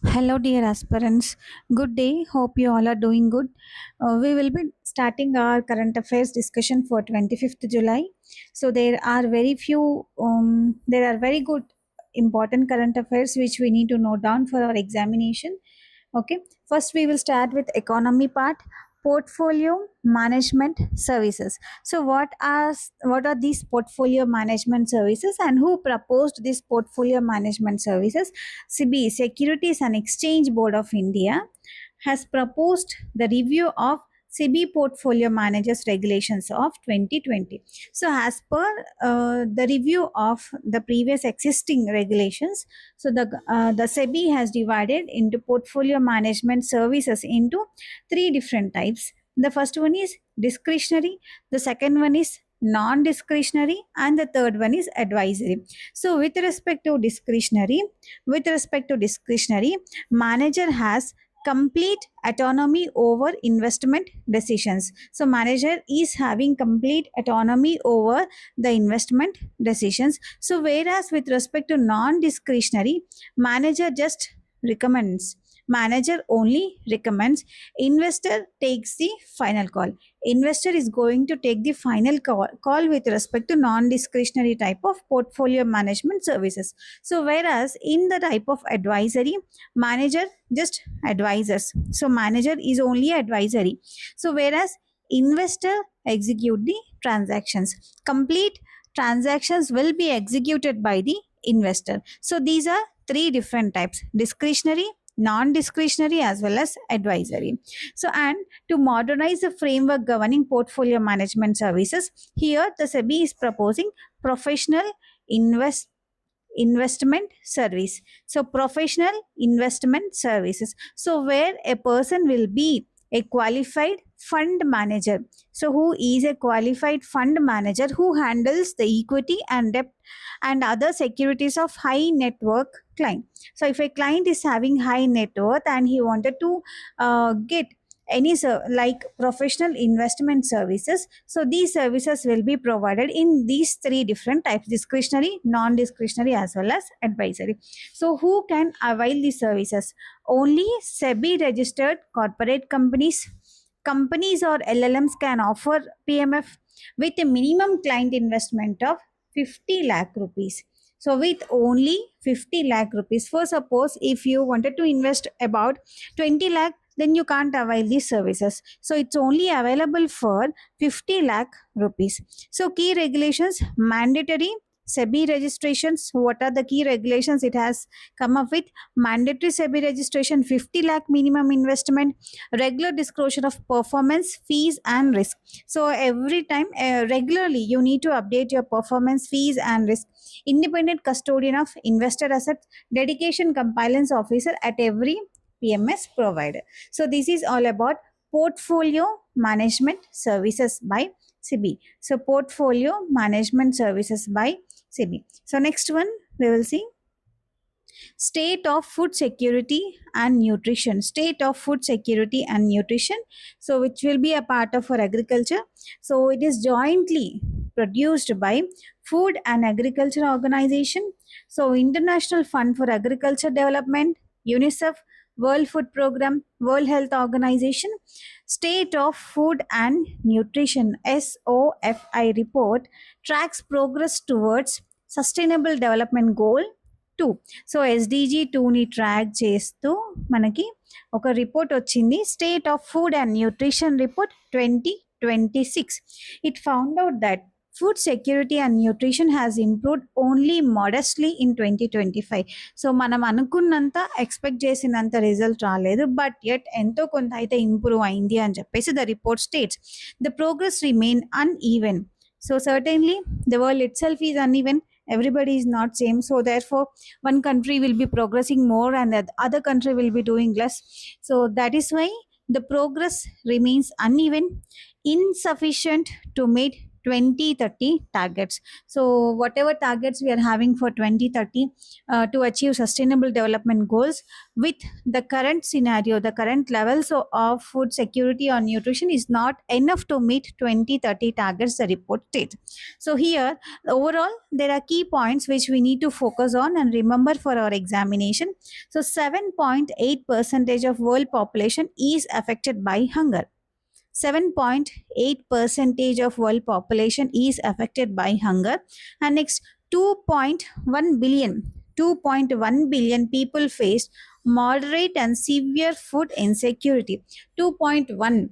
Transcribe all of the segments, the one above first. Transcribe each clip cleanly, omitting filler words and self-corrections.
Hello, dear aspirants. Good day. Hope you all are doing good. We will be starting our current affairs discussion for 25th July. So there are there are very good important current affairs which we need to note down for our examination. Okay. First, we will start with economy part, portfolio management services. So, what are these portfolio management services, and who proposed this portfolio management services? SEBI, Securities and Exchange Board of India, has proposed the review of SEBI Portfolio Managers Regulations of 2020. So, as per the review of the previous existing regulations, so the SEBI has divided into portfolio management services into three different types. The first one is discretionary, the second one is non-discretionary, and the third one is advisory. So, with respect to discretionary, manager has complete autonomy over investment decisions. So manager is having complete autonomy over the investment decisions. So whereas with respect to non discretionary, manager just recommends, manager only recommends, investor takes the final call. Investor is going to take the final call with respect to non discretionary type of portfolio management services. So whereas in the type of advisory, manager just advisors, so manager is only advisory. So whereas investor execute the transactions, complete transactions will be executed by the investor. So these are three different types: discretionary, non-discretionary, as well as advisory. So, and to modernize the framework governing portfolio management services, here the SEBI is proposing professional investment service. So professional investment services, so where a person will be a qualified fund manager, so who is a qualified fund manager who handles the equity and debt and other securities of high net worth client. So if a client is having high net worth and he wanted to get like professional investment services, so these services will be provided in these three different types: discretionary, non-discretionary, as well as advisory. So who can avail these services? Only SEBI registered corporate companies or LLMs can offer PMF with a minimum client investment of 50 lakh rupees. So with only 50 lakh rupees, for suppose if you wanted to invest about 20 lakh, then you can't avail these services. So it's only available for 50 lakh rupees. So key regulations: mandatory SEBI registrations. What are the key regulations? It has come up with mandatory SEBI registration, 50 lakh minimum investment, regular disclosure of performance, fees and risk. So every time, regularly you need to update your performance, fees and risk. Independent custodian of investor assets, dedication compliance officer at every PMS provider. So this is all about portfolio management services by SEBI. So portfolio management services by SEBI. So next one we will see state of food security and nutrition. State of food security and nutrition, so which will be a part of our agriculture. So it is jointly produced by Food and Agriculture Organization, so International Fund for Agriculture Development, UNICEF, World Food Program, World Health Organization. State of Food and Nutrition SOFI report tracks progress towards sustainable development goal 2. So SDG 2ని track చేస్తూ మనకి ఒక report వచ్చింది, state of food and nutrition report 2026. It found out that food security and nutrition has improved only modestly in 2025. So మనం అనుకున్నంత expect చేసినంత result రాలేదు, but at ఎంతో కొంత అయితే ఇంప్రూవ్ అయింది అని చెప్పేసి the report states. The progress remain uneven. So certainly the world it self is uneven. Everybody is not same, so therefore one country will be progressing more and the other country will be doing less. So that is why the progress remains uneven, insufficient to meet 2030 targets. So whatever targets we are having for 2030 to achieve sustainable development goals, with the current scenario, the current levels of food security or nutrition is not enough to meet 2030 targets, the report states. So here, overall, there are key points which we need to focus on and remember for our examination. So 7.8 percentage of world population is affected by hunger. 7.8 percentage of world population is affected by hunger. And next, 2.1 billion people faced moderate and severe food insecurity. 2.1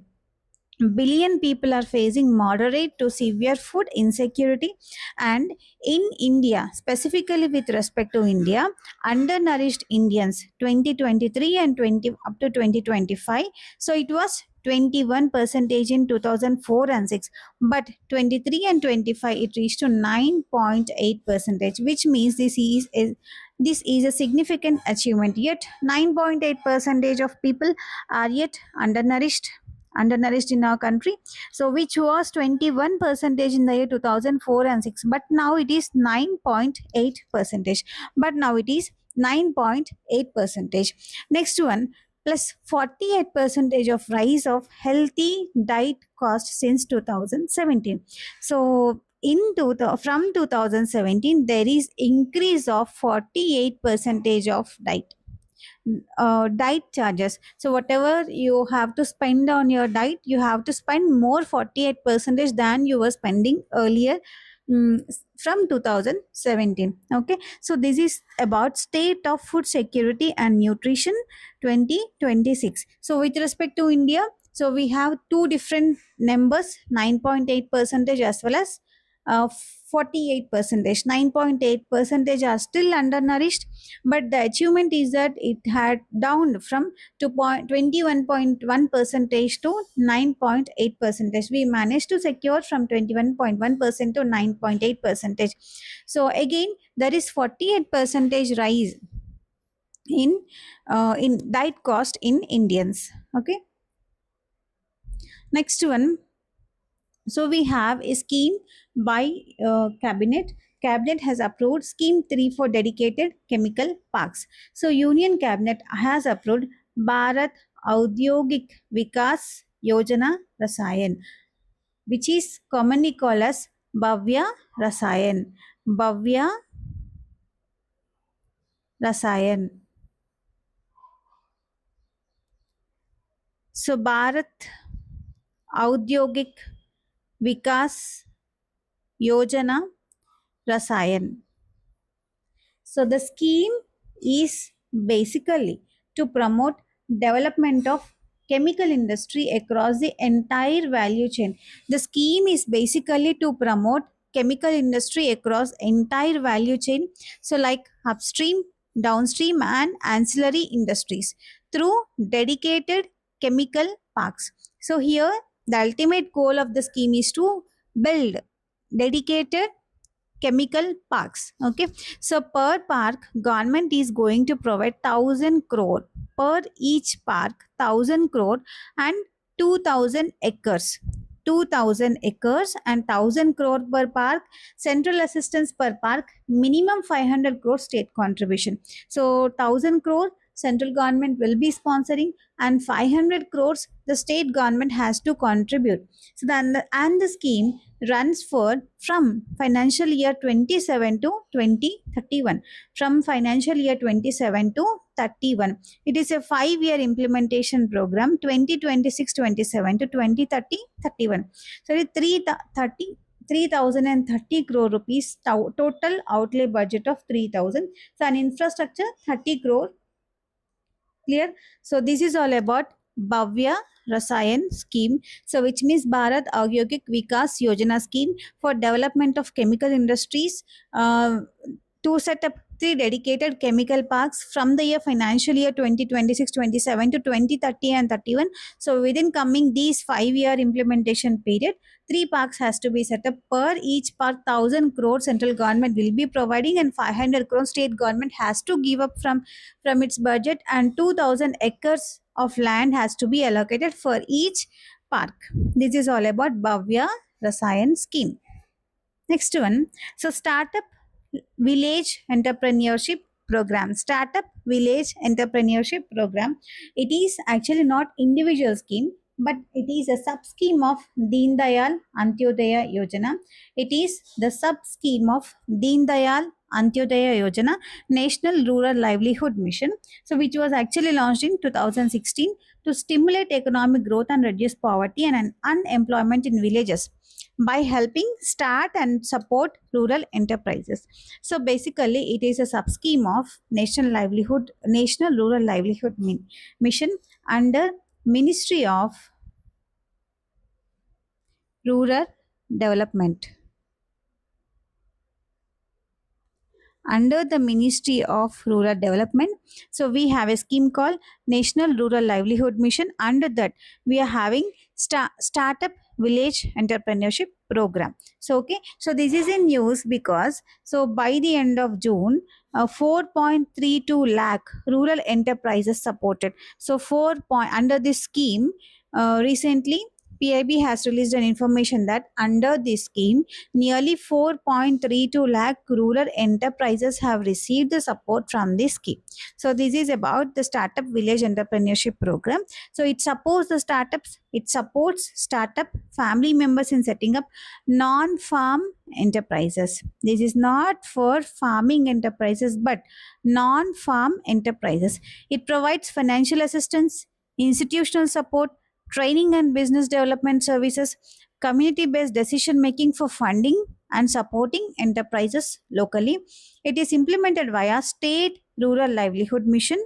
billion people are facing moderate to severe food insecurity. And in India, specifically with respect to India, undernourished Indians 2023 and 20 up to 2025, so it was 21 percentage in 2004 and 6, but 23 and 25 it reached to 9.8 percentage, which means this is a significant achievement. Yet 9.8 percentage of people are yet undernourished in our country, so which was 21 percentage in the year 2004 and 6, but now it is 9.8 percentage, but now it is 9.8 percentage. Next one, plus 48 percentage of rise of healthy diet cost since 2017. So from 2017 there is increase of 48 percentage of diet charges. So whatever you have to spend on your diet, you have to spend more 48 percentage than you were spending earlier, mm, from 2017. Okay, so this is about state of food security and nutrition 2026. So with respect to India, so we have two different numbers, 9.8 percentage as well as 48 percentage. 9.8 percentage are still undernourished, but the achievement is that it had down from 21.1 percentage to 9.8 percentage. We managed to secure from 21.1% to 9.8 percentage. So again, there is 48 percentage rise in diet cost in Indians. Okay, next one. So we have a scheme by cabinet. Cabinet has approved scheme 3 for dedicated chemical parks. So Union Cabinet has approved Bharat Audyogik Vikas Yojana Rasayan, which is commonly called as Bhavya Rasayan. Bhavya Rasayan. So Bharat Audyogik Vikas Yojana Rasayan. So the scheme is basically to promote development of chemical industry across the entire value chain. The scheme is basically to promote chemical industry across entire value chain, so like upstream, downstream and ancillary industries through dedicated chemical parks. So here the ultimate goal of the scheme is to build dedicated chemical parks. Okay, so per park government is going to provide 1000 crore per each park, 1000 crore and 2000 acres, 2000 acres and 1000 crore per park, central assistance per park, minimum 500 crore state contribution. So 1000 crore central government will be sponsoring and 500 crores the state government has to contribute. So the scheme runs for from financial year 27 to 2031, from financial year 27 to 31. It is a 5-year implementation program, 2026-27 to 2030-31. So it 3,030 crore rupees total outlay budget of 3,000. So an infrastructure 30 crore. Clear? So this is all about Bhavya Rasayan scheme. So which means Bharat Audyogik Vikas Yojana scheme for development of chemical industries, to set up 3 dedicated chemical parks from the year financial year 2026-27 to 2030 and 31. So within coming these 5-year implementation period, 3 parks has to be set up. Per each park 1000 crore central government will be providing and 500 crore state government has to give up from its budget, and 2000 acres of land has to be allocated for each park. This is all about Bhavya Rasayan scheme. Next one, so startup village entrepreneurship program. Startup village entrepreneurship program. It is actually not individual scheme, but it is a sub scheme of Deen Dayal Antyodaya Yojana. It is the sub scheme of Deen Dayal Antyodaya Yojana, National Rural Livelihood Mission. So, which was actually launched in 2016 to stimulate economic growth and reduce poverty and unemployment in villages by helping start and support rural enterprises. So basically it is a sub scheme of national rural livelihood mission under Ministry of Rural Development. Under the Ministry of Rural Development. So we have a scheme called National Rural Livelihood Mission. Under that, we are having Startup Village Entrepreneurship Program. So okay, so this is in news because so by the end of June, 4.32 lakh rural enterprises supported. So under this scheme, recently PIB has released an information that under this scheme, nearly 4.32 lakh rural enterprises have received the support from this scheme. So this is about the Startup Village Entrepreneurship Program. So it supports startup family members in setting up non-farm enterprises. This is not for farming enterprises but non-farm enterprises. It provides financial assistance, institutional support, training and business development services, community based decision making for funding and supporting enterprises locally. It is implemented via State Rural Livelihood Mission,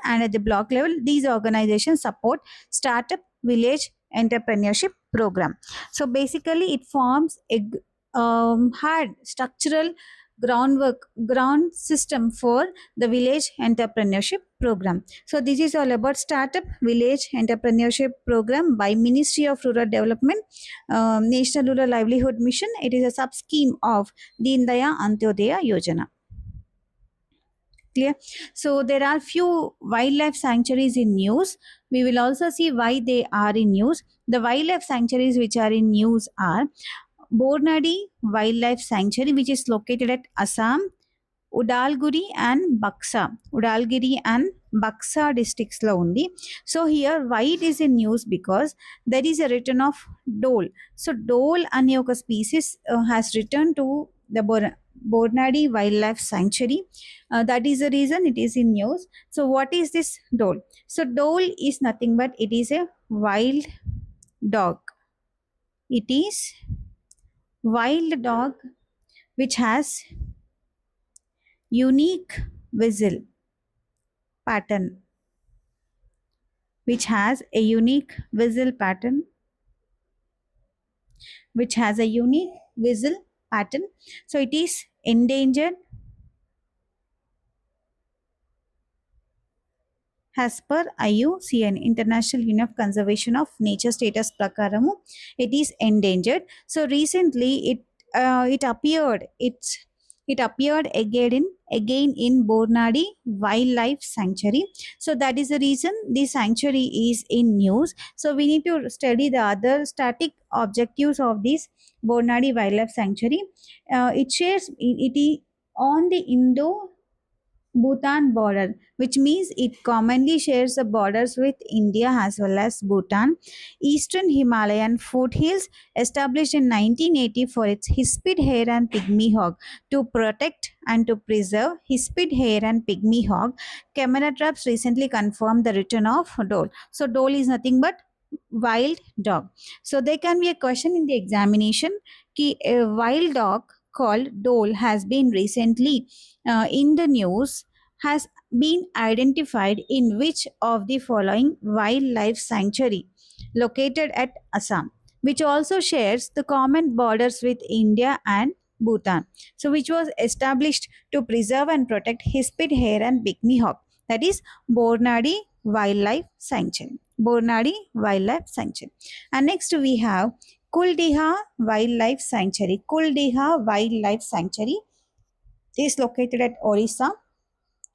and at the block level, these organizations support Startup Village Entrepreneurship Program. So basically, it forms a hard structural ground system for the village entrepreneurship program. So this is all about Startup Village Entrepreneurship Program by Ministry of Rural Development, National Rural Livelihood Mission. It is a sub scheme of Deen Dayal Antyodaya Yojana. Clear? So there are few wildlife sanctuaries in news. We will also see why they are in news. The wildlife sanctuaries which are in news are Bornadi Wildlife Sanctuary, which is located at Assam, Udalguri and Baksa. Udalgiri and Baksa districts lo undi. So here why it is in news because there is a return of dole. So dole ane oka species has returned to the Bornadi Wildlife Sanctuary. That is the reason it is in news. So what is this dole? So dole is nothing but it is a wild dog. It is wild dog which has unique whistle pattern, which has a unique whistle pattern, so it is endangered as per IUCN, International Union of Conservation of Nature status prakaramu, it is endangered. So recently it appeared again in Bornadi Wildlife Sanctuary. So that is the reason the sanctuary is in news. So we need to study the other static objectives of this Bornadi Wildlife Sanctuary. It is on the Indo Bhutan border, which means it commonly shares the borders with India as well as Bhutan. Eastern Himalayan foothills, established in 1980 for its hispid hare and pygmy hog. To protect and to preserve hispid hare and pygmy hog, camera traps recently confirmed the return of dole. So dole is nothing but wild dog. So there can be a question in the examination ki a wild dog called dole has been recently in the news, has been identified in which of the following wildlife sanctuary located at Assam, which also shares the common borders with India and Bhutan. So which was established to preserve and protect hispid hare and pygmy hawk. That is Bornadi Wildlife Sanctuary. Bornadi Wildlife Sanctuary. And next we have Kuldiha Wildlife Sanctuary. Kuldiha Wildlife Sanctuary is located at Orissa.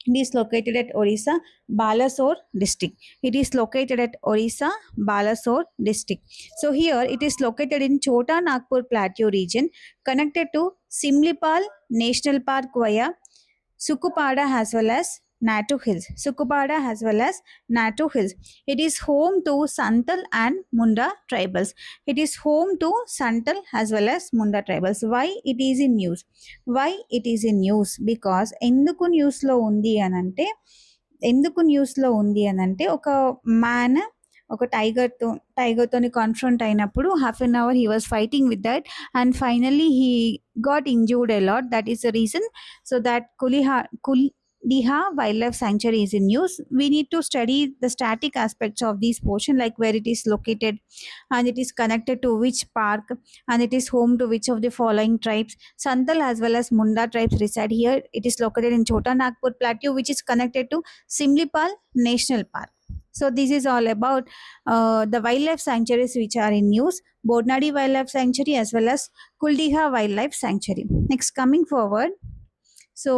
It is located at Orissa, Balasore district. It is located at Orissa, Balasore district. So here it is located in Chota Nagpur Plateau region, connected to Simlipal National Park via Sukupada as well as Natu Hills. Sukupada as well as Natu Hills. It is home to Santal and Munda tribals. It is home to Santal as well as Munda tribals. Why it is in news? Why it is in news? Because ఎందుకు న్యూస్లో ఉంది అని అంటే ఒక man ఒక టైగర్తోని confront అయినప్పుడు half an hour he was fighting with that and finally he got injured a lot. That is the reason. So that Kuliha Wildlife Sanctuary is in news. We need to study the static aspects of this portion, like where it is located and it is connected to which park and it is home to which of the following tribes. Santal as well as Munda tribes reside here. It is located in Chota Nagpur Plateau, which is connected to Simlipal National Park. So this is all about the wildlife sanctuaries which are in news. Bodnadi Wildlife Sanctuary as well as Kuldiha Wildlife Sanctuary. Next, coming forward, so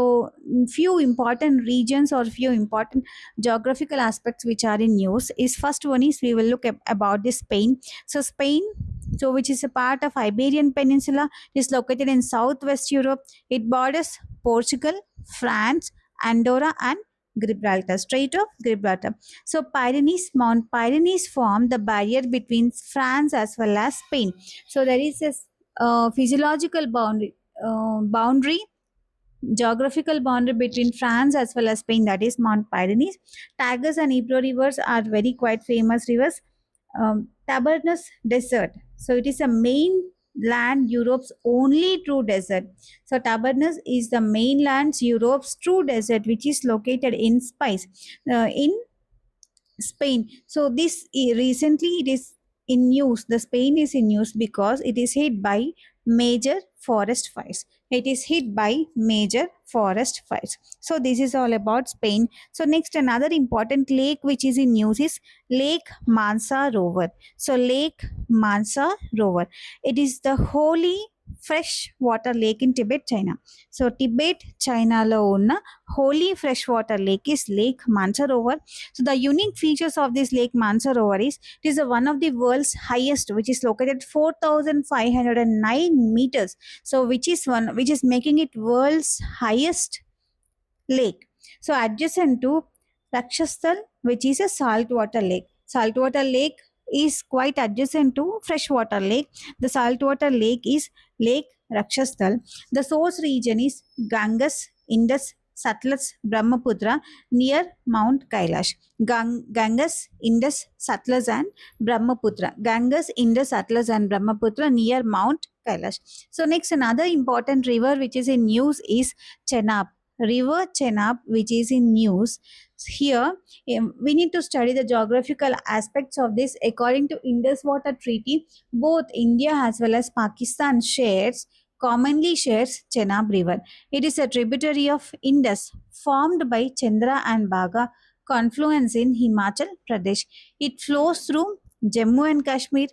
few important regions or few important geographical aspects which are in news is first one is we will look about the Spain. So Spain, so which is a part of Iberian Peninsula, is located in southwest Europe. It borders Portugal, France, Andorra and Gibraltar, Strait of Gibraltar. So Mount Pyrenees form the barrier between France as well as Spain. So there is a physiological boundary, geographical boundary between France as well as Spain, that is Mount Pyrenees. Tagus and Ebro rivers are very quite famous rivers. Tabernas Desert. So it is a mainland Europe's only true desert. So Tabernas is the mainland Europe's true desert, which is located in in Spain. So this recently it is in news. The Spain is in news because it is hit by major forest fires. It is hit by major forest fires. So this is all about Spain. So next, another important lake which is in news is Lake Mansarovar. So Lake Mansarovar. It is the holy fresh water lake in Tibet, China. So Tibet, China lo ఉన్న holy freshwater lake is Lake Mansarovar. So the unique features of this Lake Mansarovar is it is one of the world's highest, which is located 4,509 meters. So which is making it world's highest lake. So adjacent to Rakshasthal, which is a saltwater lake. Saltwater lake is quite adjacent to freshwater lake. The saltwater lake is Lake Rakshasthal. The source region is Ganges, Indus, Satluj, Brahmaputra near Mount Kailash. Ganges, Indus, Satluj and Brahmaputra. Ganges, Indus, Satluj and Brahmaputra near Mount Kailash. So next, another important river which is in news is Chenab. River Chenab, which is in news. Here, we need to study the geographical aspects of this. According to Indus Water Treaty, both India as well as Pakistan commonly shares Chenab River. It is a tributary of Indus formed by Chandra and Bhaga confluence in Himachal Pradesh. It flows through Jammu and Kashmir.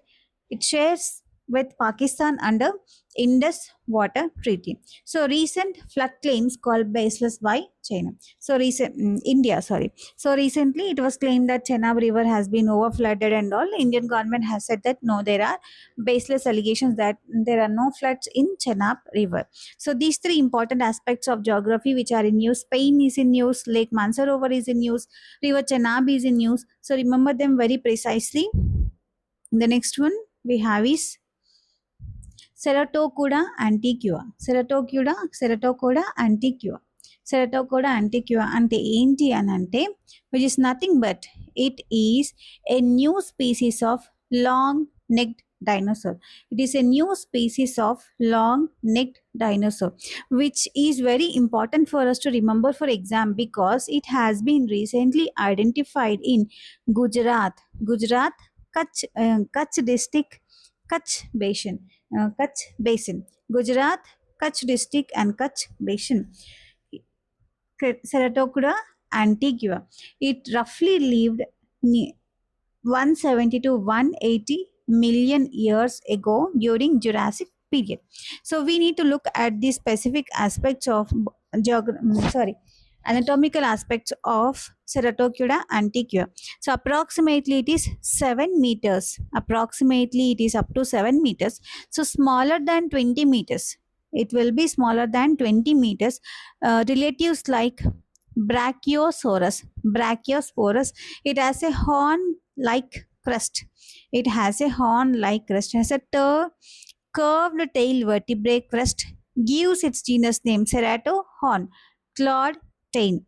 It shares with Pakistan under Indus Water Treaty. So recent flood claims called baseless by China. So India, sorry. So recently it was claimed that Chenab River has been overflooded and all. Indian government has said that no, there are baseless allegations that there are no floods in Chenab River. So these three important aspects of geography which are in news. Spain is in news, Lake Mansarovar is in news, River Chenab is in news. So remember them very precisely. The next one we have is Ceratocoda antiqua. Ceratocoda antiqua. Ceratocoda antiqua ante enti anante, which is nothing but it is a new species of long-necked dinosaur. It is a new species of long-necked dinosaur, which is very important for us to remember for exam because it has been recently identified in Gujarat, Kutch district, Kutch Basin, Gujarat, Kutch district and Kutch Basin. Ceratocoda antiqua. It roughly lived 170 to 180 million years ago during Jurassic period. So we need to look at the specific aspects of Anatomical aspects of Ceratocuda antiqua. So approximately it is 7 meters. Approximately it is up to 7 meters. So smaller than 20 meters. It will be smaller than 20 meters. Relatives like Brachiosaurus. Brachiosaurus. It has a horn-like crest. It has a horn-like crest. It has a curved tail vertebrae crest. Gives its genus name Cerato horn. Clawed tail.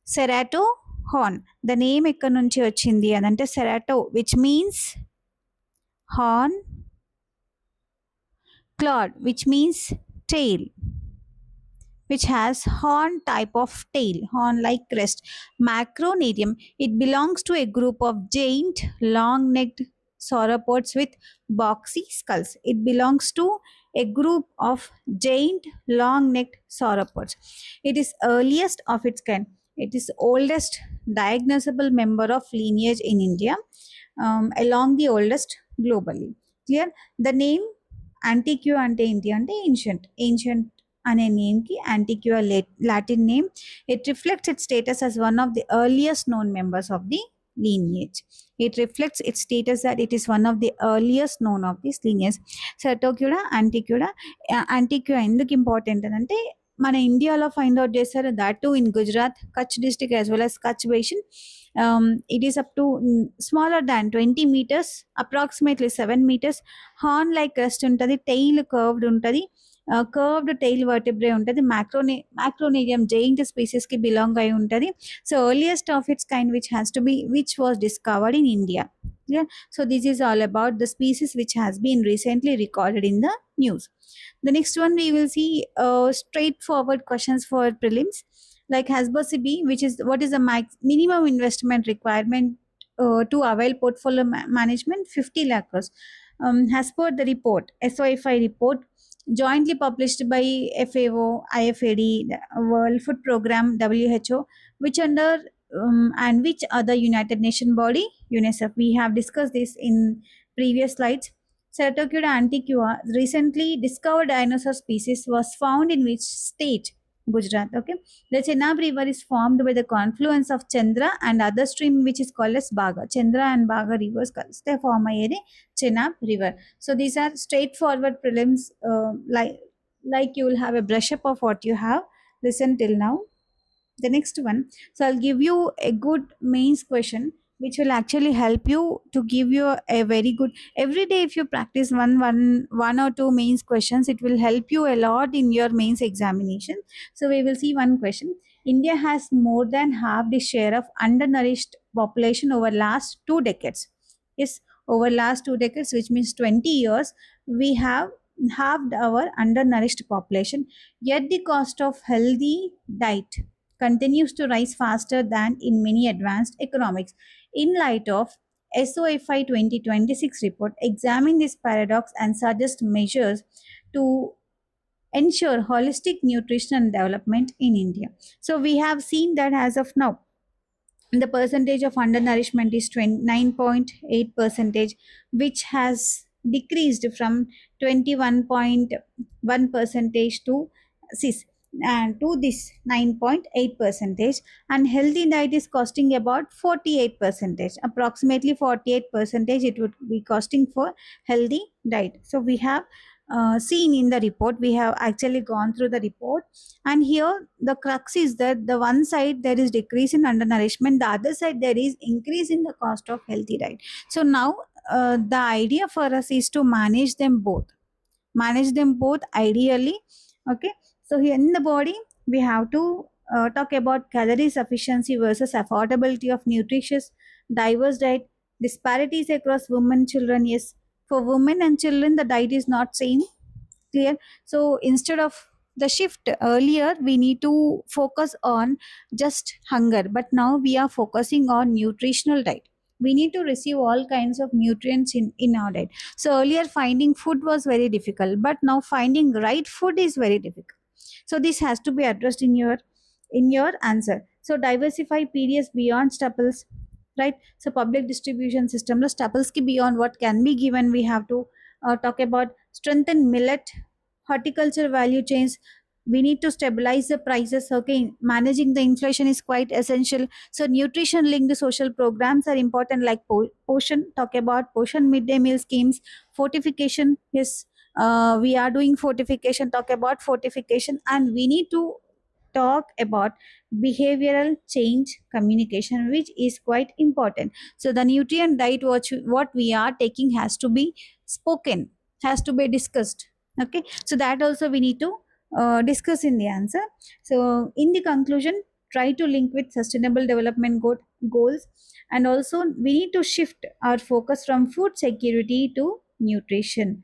Cerato horn. The name ఎక్కడి నుంచి వచ్చింది అని అంటే సెరాటో which means horn, clawed which means tail, which has horn type of tail, horn like crest. Macronarium, it belongs to a group of giant long-necked sauropods with boxy skulls. It belongs to a group of giant long-necked sauropods. It is earliest of its kind. It is oldest diagnosable member of lineage in India, along the oldest globally. Clear? The name Antiqua ante enti ante ancient అనే నేమ్కి antiqua Latin name. It reflects it status as one of the earliest known members of the lineage. It reflects its status that it is one of the earliest known of this lineage. Ceratocuda antiquada. Antiqua ఎందుకు important అని అంటే మన ఇండియాలో find out చేస్తారు, that to in Gujarat, Kutch district as well as Kutch basin. It is up to smaller than 20 meters, approximately 7 meters. Horn like crest ఉంటుంది, tail curved ఉంటుంది, curved tail vertebrae ఉంటుంది. Macronarian giant స్పీసీస్కి బిలాంగ్ అయి ఉంటుంది. So earliest of its kind which was discovered in India. So this is all about the species which has been recently recorded in the news. The next one we will see straightforward questions for prelims, like Hasbasi B, which is what is the minimum investment requirement to avail portfolio management? 50 lakh crores. As per the report, SOFI report, jointly published by FAO, IFAD, the World Food Program, WHO, which under and which other United Nation body, UNICEF. We have discussed this in previous slides. Ceratocuda antiqua, recently discovered dinosaur species, was found in which state? Gujarat. Okay. The Chenab River is formed by the confluence of Chandra and other stream which is called as Baga. Chandra and Baga rivers they form a Chenab River. So these are straightforward prelims, like you will have a brush up of what you have listened till now. The next one, so I'll give you a good mains question which will actually help you to give you a very good, every day if you practice one or two mains questions, it will help you a lot in your mains examination. So we will see one question. India has more than half the share of undernourished population over last 2 decades. Yes, over last 2 decades, which means 20 years, we have halved our undernourished population, yet the cost of healthy diet continues to rise faster than in many advanced economies. In light of SOFI 2026 report, examine this paradox and suggest measures to ensure holistic nutritional development in India. So we have seen that as of now, the percentage of undernourishment is 9.8 percentage, which has decreased from 21.1 percentage to this 9.8 percentage, and healthy diet is costing about 48 percentage, approximately 48 percentage it would be costing for healthy diet. So we have seen in the report, we have actually gone through the report, and here the crux is that the one side there is decrease in undernourishment, the other side there is increase in the cost of healthy diet. So now the idea for us is to manage them both ideally. Okay, so here in the body we have to talk about calorie sufficiency versus affordability of nutritious diverse diet, disparities across women, children. Yes, for women and children the diet is not same. Clear? So instead of the shift earlier, we need to focus on just hunger, but now we are focusing on nutritional diet. We need to receive all kinds of nutrients in our diet. So earlier finding food was very difficult, but now finding right food is very difficult. So this has to be addressed in your answer. So diversify periods beyond staples, right? So public distribution system, the staples ki beyond what can be given, we have to talk about strengthen millet horticulture value chains, we need to stabilize the prices. Okay, managing the inflation is quite essential. So nutrition linked social programs are important, like portion, talk about portion midday meal schemes, fortification. Yes, we are doing fortification, talk about fortification. And we need to talk about behavioral change communication, which is quite important. So the nutrient diet what we are taking has to be spoken, has to be discussed. Okay, so that also we need to discuss in the answer. So in the conclusion, try to link with sustainable development goals. And also we need to shift our focus from food security to nutrition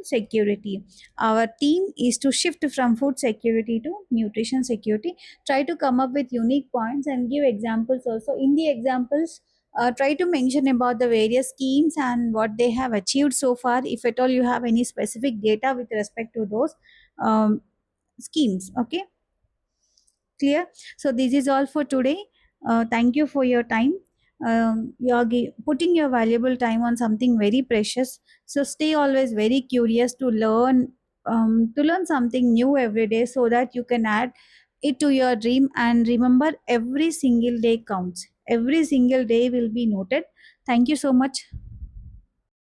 security. Our team is to shift from food security to nutrition security. Try to come up with unique points and give examples also. In the examples, try to mention about the various schemes and what they have achieved so far, if at all you have any specific data with respect to those um, schemes. Okay, clear? So this is all for today. Thank you for your time. You're putting your valuable time on something very precious. So stay always very curious to learn something new every day, so that you can add it to your dream. And remember, every single day counts. Every single day will be noted. Thank you so much.